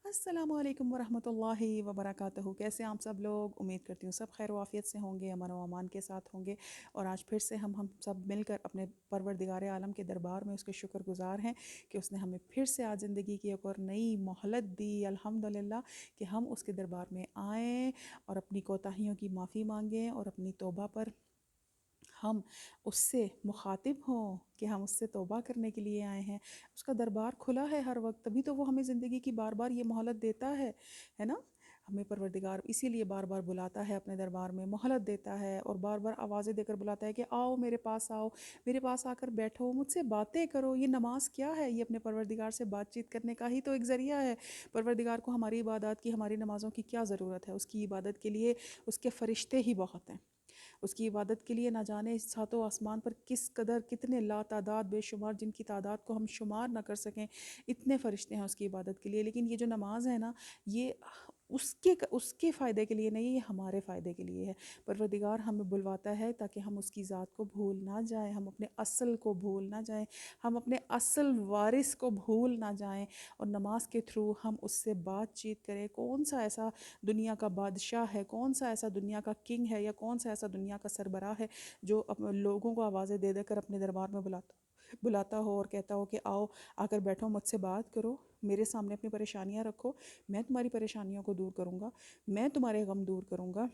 السلام علیکم ورحمۃ اللہ وبرکاتہ. کیسے ہیں آپ سب لوگ؟ امید کرتی ہوں سب خیر و عافیت سے ہوں گے، امن و امان کے ساتھ ہوں گے. اور آج پھر سے ہم سب مل کر اپنے پروردگار عالم کے دربار میں اس کے شکر گزار ہیں کہ اس نے ہمیں پھر سے آج زندگی کی ایک اور نئی مہلت دی الحمدللہ، کہ ہم اس کے دربار میں آئیں اور اپنی کوتاہیوں کی معافی مانگیں اور اپنی توبہ پر ہم اس سے مخاطب ہوں کہ ہم اس سے توبہ کرنے کے لیے آئے ہیں. اس کا دربار کھلا ہے ہر وقت، تبھی تو وہ ہمیں زندگی کی بار بار یہ مہلت دیتا ہے نا. ہمیں پروردگار اسی لیے بار بار بلاتا ہے اپنے دربار میں، مہلت دیتا ہے اور بار بار آوازیں دے کر بلاتا ہے کہ آؤ میرے پاس آؤ، میرے پاس آ کر بیٹھو، مجھ سے باتیں کرو. یہ نماز کیا ہے؟ یہ اپنے پروردگار سے بات چیت کرنے کا ہی تو ایک ذریعہ ہے. پروردگار کو ہماری عبادات کی، ہماری نمازوں کی کیا ضرورت ہے؟ اس کی عبادت کے لیے اس کے فرشتے ہی بہت ہیں. اس کی عبادت کے لیے نہ جانے ساتوں آسمان پر کس قدر کتنے لا تعداد بے شمار، جن کی تعداد کو ہم شمار نہ کر سکیں، اتنے فرشتے ہیں اس کی عبادت کے لیے. لیکن یہ جو نماز ہے نا، یہ اس کے فائدے کے لیے نہیں، یہ ہمارے فائدے کے لیے ہے. پروردگار ہمیں بلواتا ہے تاکہ ہم اس کی ذات کو بھول نہ جائیں، ہم اپنے اصل کو بھول نہ جائیں، ہم اپنے اصل وارث کو بھول نہ جائیں، اور نماز کے تھرو ہم اس سے بات چیت کریں. کون سا ایسا دنیا کا بادشاہ ہے، کون سا ایسا دنیا کا کنگ ہے، یا کون سا ایسا دنیا کا سربراہ ہے جو لوگوں کو آوازیں دے دے کر اپنے دربار میں بلاتا ہو اور کہتا ہو کہ آؤ، آ کر بیٹھو، مجھ سے بات کرو، میرے سامنے اپنی پریشانیاں رکھو، میں تمہاری پریشانیوں کو دور کروں گا، میں تمہارے غم دور کروں گا،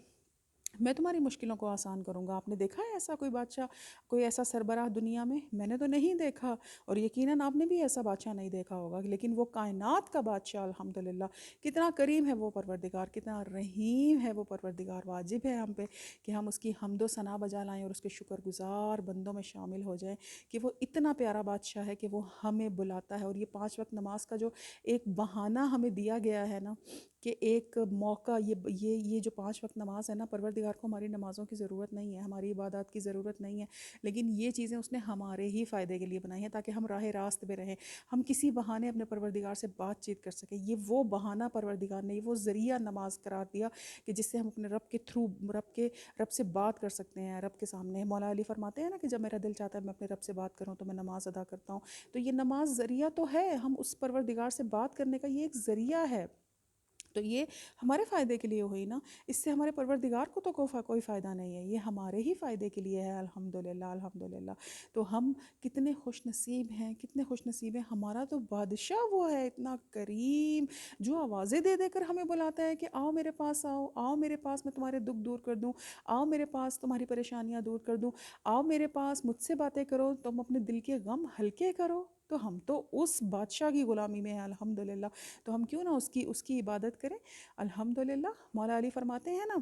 میں تمہاری مشکلوں کو آسان کروں گا. آپ نے دیکھا ہے ایسا کوئی بادشاہ، کوئی ایسا سربراہ دنیا میں نے تو نہیں دیکھا، اور یقیناً آپ نے بھی ایسا بادشاہ نہیں دیکھا ہوگا. لیکن وہ کائنات کا بادشاہ الحمدللہ، کتنا کریم ہے وہ پروردگار، کتنا رحیم ہے وہ پروردگار. واجب ہے ہم پہ کہ ہم اس کی حمد و ثنا بجا لائیں اور اس کے شکر گزار بندوں میں شامل ہو جائیں کہ وہ اتنا پیارا بادشاہ ہے کہ وہ ہمیں بلاتا ہے. اور یہ 5 وقت نماز کا جو ایک بہانہ ہمیں دیا گیا ہے نا، کہ ایک موقع، یہ جو 5 وقت نماز ہے نا، پروردگار کو ہماری نمازوں کی ضرورت نہیں ہے، ہماری عبادات کی ضرورت نہیں ہے، لیکن یہ چیزیں اس نے ہمارے ہی فائدے کے لیے بنائی ہیں تاکہ ہم راہ راست پہ رہیں، ہم کسی بہانے اپنے پروردگار سے بات چیت کر سکیں. یہ وہ بہانہ پروردگار نے، وہ ذریعہ نماز قرار دیا کہ جس سے ہم اپنے رب کے تھرو رب سے بات کر سکتے ہیں، رب کے سامنے. مولا علی فرماتے ہیں نا کہ جب میرا دل چاہتا ہے میں اپنے رب سے بات کروں تو میں نماز ادا کرتا ہوں. تو یہ نماز ذریعہ تو ہے، ہم اس پروردگار سے بات کرنے کا یہ ایک ذریعہ ہے. تو یہ ہمارے فائدے کے لیے ہوئی نا، اس سے ہمارے پروردگار کو تو کوئی فائدہ نہیں ہے، یہ ہمارے ہی فائدے کے لیے ہے. الحمدللہ الحمدللہ. تو ہم کتنے خوش نصیب ہیں، کتنے خوش نصیب ہیں. ہمارا تو بادشاہ وہ ہے اتنا کریم، جو آوازیں دے دے کر ہمیں بلاتا ہے کہ آؤ میرے پاس آؤ، آؤ میرے پاس، میں تمہارے دکھ دور کر دوں، آؤ میرے پاس تمہاری پریشانیاں دور کر دوں، آؤ میرے پاس مجھ سے باتیں کرو، تم اپنے دل کے غم ہلکے کرو. تو ہم تو اس بادشاہ کی غلامی میں ہیں الحمدللہ. تو ہم کیوں نہ اس کی عبادت کریں. الحمدللہ. مولا علی فرماتے ہیں نا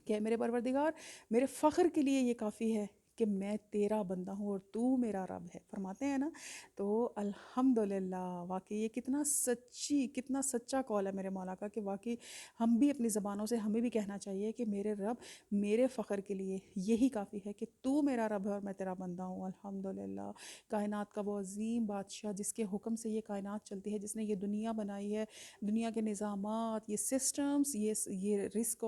کہ میرے پروردگار، میرے فخر کے لیے یہ کافی ہے کہ میں تیرا بندہ ہوں اور تو میرا رب ہے، فرماتے ہیں نا. تو الحمدللہ، واقعی یہ کتنا سچا قول ہے میرے مولا کا، کہ واقعی ہم بھی اپنی زبانوں سے ہمیں بھی کہنا چاہیے کہ میرے رب میرے فخر کے لیے یہی کافی ہے کہ تو میرا رب ہے اور میں تیرا بندہ ہوں. الحمدللہ. کائنات کا وہ عظیم بادشاہ جس کے حکم سے یہ کائنات چلتی ہے، جس نے یہ دنیا بنائی ہے، دنیا کے نظامات، یہ سسٹمز، یہ رزق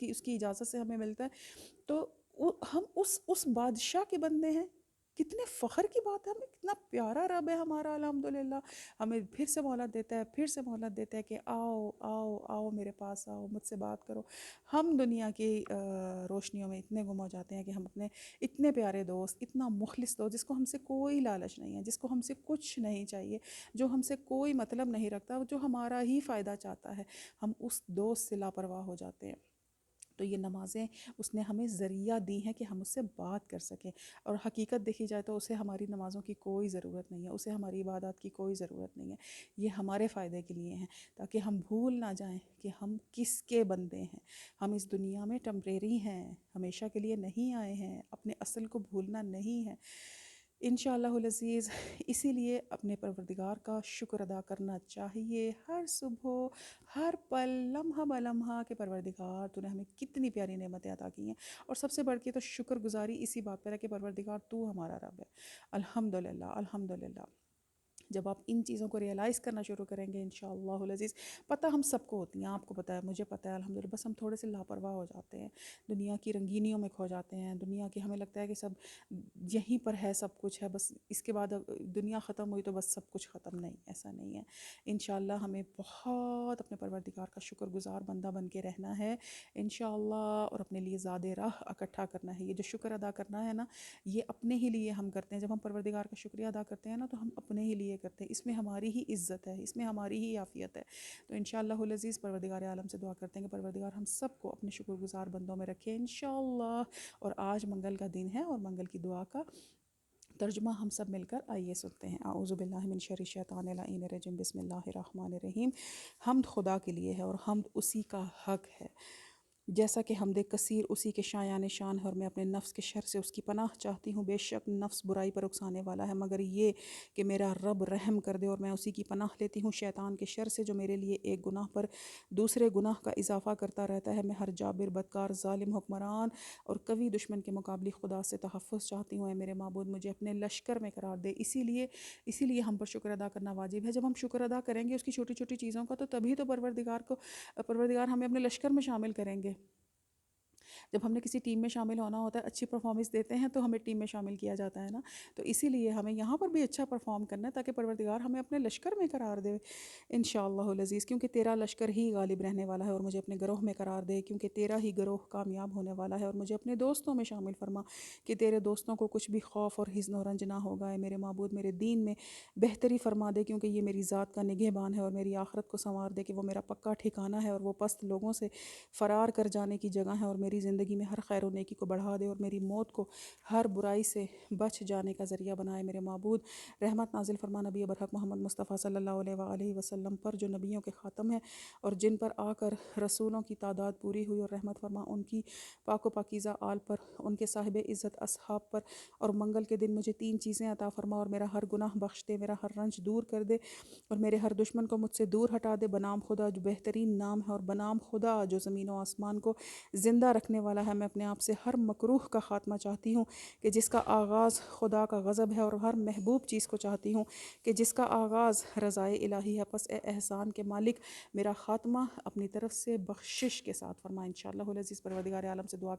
اس کی اجازت سے ہمیں ملتا ہے. تو ہم اس بادشاہ کے بندے ہیں. کتنے فخر کی بات ہے، ہمیں کتنا پیارا رب ہے ہمارا الحمدللہ. ہمیں پھر سے مہلت دیتا ہے کہ آؤ آؤ آؤ میرے پاس آؤ، مجھ سے بات کرو. ہم دنیا کی روشنیوں میں اتنے گم ہو جاتے ہیں کہ ہم اپنے اتنے پیارے دوست، اتنا مخلص دوست، جس کو ہم سے کوئی لالچ نہیں ہے، جس کو ہم سے کچھ نہیں چاہیے، جو ہم سے کوئی مطلب نہیں رکھتا، جو ہمارا ہی فائدہ چاہتا ہے، ہم اس دوست سے لاپرواہ ہو جاتے ہیں. تو یہ نمازیں اس نے ہمیں ذریعہ دی ہیں کہ ہم اس سے بات کر سکیں. اور حقیقت دیکھی جائے تو اسے ہماری نمازوں کی کوئی ضرورت نہیں ہے، اسے ہماری عبادات کی کوئی ضرورت نہیں ہے. یہ ہمارے فائدے کے لیے ہیں تاکہ ہم بھول نہ جائیں کہ ہم کس کے بندے ہیں. ہم اس دنیا میں ٹمپریری ہیں، ہمیشہ کے لیے نہیں آئے ہیں، اپنے اصل کو بھولنا نہیں ہے انشاءاللہ العزیز. اسی لیے اپنے پروردگار کا شکر ادا کرنا چاہیے ہر صبح، ہر پل، لمحہ بلمحہ، کہ پروردگار تو نے ہمیں کتنی پیاری نعمتیں عطا کی ہیں. اور سب سے بڑھ کے تو شکر گزاری اسی بات پر ہے کہ پروردگار تو ہمارا رب ہے. الحمدللہ الحمدللہ. جب آپ ان چیزوں کو ریئلائز کرنا شروع کریں گے انشاءاللہ العزیز، پتہ ہم سب کو ہوتی ہیں، آپ کو پتہ ہے، مجھے پتہ ہے الحمدللہ، بس ہم تھوڑے سے لاپرواہ ہو جاتے ہیں، دنیا کی رنگینیوں میں کھو جاتے ہیں، دنیا کی ہمیں لگتا ہے کہ سب یہیں پر ہے، سب کچھ ہے، بس اس کے بعد دنیا ختم ہوئی تو بس سب کچھ ختم. نہیں، ایسا نہیں ہے. انشاءاللہ ہمیں بہت اپنے پروردگار کا شکر گزار بندہ بن کے رہنا ہے انشاءاللہ، اور اپنے لیے زیادہ راہ اکٹھا کرنا ہے. یہ جو شکر ادا کرنا ہے نا، یہ اپنے ہی لیے ہم کرتے ہیں. جب ہم پروردگار کا شکریہ ادا کرتے ہیں نا تو ہم اپنے ہی لیے کرتے ہیں، اس میں ہماری ہی عزت ہے، اس میں ہماری ہی عافیت ہے. تو انشاءاللہ العزیز پروردگار عالم سے دعا کرتے ہیں کہ پروردگار ہم سب کو اپنے شکر گزار بندوں میں رکھے انشاءاللہ. اور آج منگل کا دن ہے اور منگل کی دعا کا ترجمہ ہم سب مل کر آئیے سنتے ہیں. اعوذ باللہ من شر الشیطان اللعین الرجیم، بسم اللہ الرحمن الرحیم. حمد خدا کے لیے ہے اور حمد اسی کا حق ہے. جیسا کہ حمد کثیر اسی کے شایان شان ہے، اور میں اپنے نفس کے شر سے اس کی پناہ چاہتی ہوں. بے شک نفس برائی پر اکسانے والا ہے، مگر یہ کہ میرا رب رحم کر دے، اور میں اسی کی پناہ لیتی ہوں شیطان کے شر سے، جو میرے لیے ایک گناہ پر دوسرے گناہ کا اضافہ کرتا رہتا ہے. میں ہر جابر، بدکار، ظالم حکمران اور قوی دشمن کے مقابلے خدا سے تحفظ چاہتی ہوں. اے میرے معبود مجھے اپنے لشکر میں قرار دے. اسی لیے ہم پر شکر ادا کرنا واجب ہے. جب ہم شکر ادا کریں گے اس کی چھوٹی چھوٹی چیزوں کا، تو تبھی تو پروردگار ہمیں اپنے لشکر میں شامل کریں گے. جب ہم نے کسی ٹیم میں شامل ہونا ہوتا ہے، اچھی پرفارمنس دیتے ہیں تو ہمیں ٹیم میں شامل کیا جاتا ہے نا. تو اسی لیے ہمیں یہاں پر بھی اچھا پرفارم کرنا ہے تاکہ پروردگار ہمیں اپنے لشکر میں قرار دے انشاءاللہ العزیز. کیونکہ تیرا لشکر ہی غالب رہنے والا ہے، اور مجھے اپنے گروہ میں قرار دے کیونکہ تیرا ہی گروہ کامیاب ہونے والا ہے. اور مجھے اپنے دوستوں میں شامل فرما کہ تیرے دوستوں کو کچھ بھی خوف اور حزن و رنج نہ ہوگا. اے میرے معبود میرے دین میں بہتری فرما دے، کیونکہ یہ میری ذات کا نگہبان ہے. اور میری آخرت کو سنوار دے کہ وہ میرا پکا ٹھکانہ ہے، اور وہ پست لوگوں سے فرار کر جانے کی جگہ ہے. اور میری زندگی میں ہر خیر و نیکی کو بڑھا دے، اور میری موت کو ہر برائی سے بچ جانے کا ذریعہ بنائے. میرے معبود رحمت نازل فرما نبی برحق محمد مصطفیٰ صلی اللہ علیہ وآلہ وسلم پر، جو نبیوں کے خاتم ہیں اور جن پر آ کر رسولوں کی تعداد پوری ہوئی. اور رحمت فرما ان کی پاک و پاکیزہ آل پر، ان کے صاحب عزت اصحاب پر. اور منگل کے دن مجھے 3 چیزیں عطا فرما، اور میرا ہر گناہ بخش دے، میرا ہر رنج دور کر دے، اور میرے ہر دشمن کو مجھ سے دور ہٹا دے. بنام خدا جو بہترین نام ہے، اور بنام خدا جو زمین و آسمان کو زندہ رکھنے والا ہے. میں اپنے آپ سے ہر مکروہ کا خاتمہ چاہتی ہوں کہ جس کا آغاز خدا کا غضب ہے، اور ہر محبوب چیز کو چاہتی ہوں کہ جس کا آغاز رضائے الہی ہے. پس اے احسان کے مالک میرا خاتمہ اپنی طرف سے بخشش کے ساتھ فرما انشاءاللہ العزیز. پروردگار عالم سے دعا